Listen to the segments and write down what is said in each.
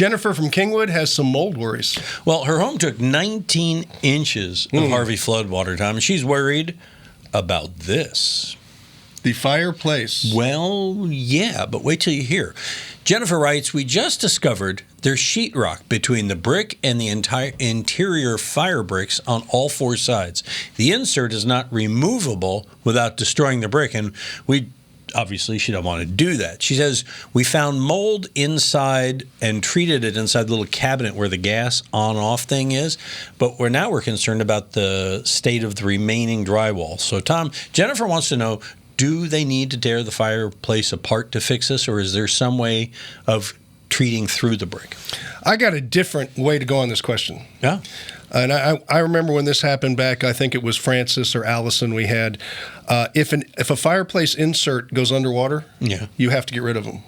Jennifer from Kingwood has some mold worries. Well, her home took 19 inches of Harvey floodwater, Tom, and she's worried about this. The fireplace. Well, yeah, but wait till you hear. Jennifer writes, we just discovered there's sheetrock between the brick and the entire interior fire bricks on all four sides. The insert is not removable without destroying the brick, and obviously she don't want to do that. She says, we found mold inside and treated it inside the little cabinet where the gas on-off thing is, but we're concerned about the state of the remaining drywall. So, Tom, Jennifer wants to know, do they need to tear the fireplace apart to fix this, or is there some way of treating through the brick? I got a different way to go on this question. Yeah. And I remember when this happened back, I think it was Francis or Allison we had. If a fireplace insert goes underwater, you have to get rid of them.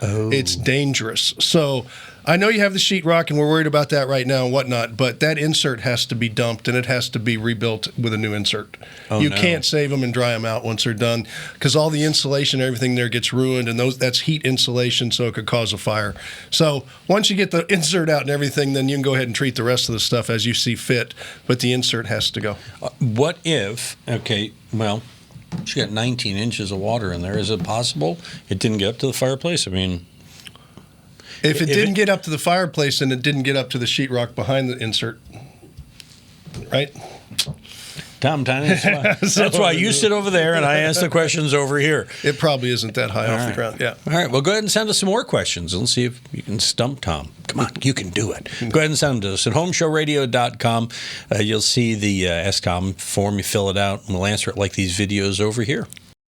Oh. It's dangerous. So I know you have the sheetrock, and we're worried about that right now and whatnot, but that insert has to be dumped, and it has to be rebuilt with a new insert. You can't save them and dry them out once they're done, because all the insulation and everything there gets ruined, and that's heat insulation, so it could cause a fire. So once you get the insert out and everything, then you can go ahead and treat the rest of the stuff as you see fit, but the insert has to go. What if, she got 19 inches of water in there. Is it possible it didn't get up to the fireplace? I mean, if it didn't get up to the fireplace and it didn't get up to the sheetrock behind the insert, right? Tom, that's why you sit over there and I ask the questions over here. It probably isn't that high off the ground. Yeah. All right. Well, go ahead and send us some more questions and see if you can stump Tom. Come on, you can do it. Go ahead and send them to us at HomeShowRadio.com. You'll see the SCOM form. You fill it out, and we'll answer it like these videos over here.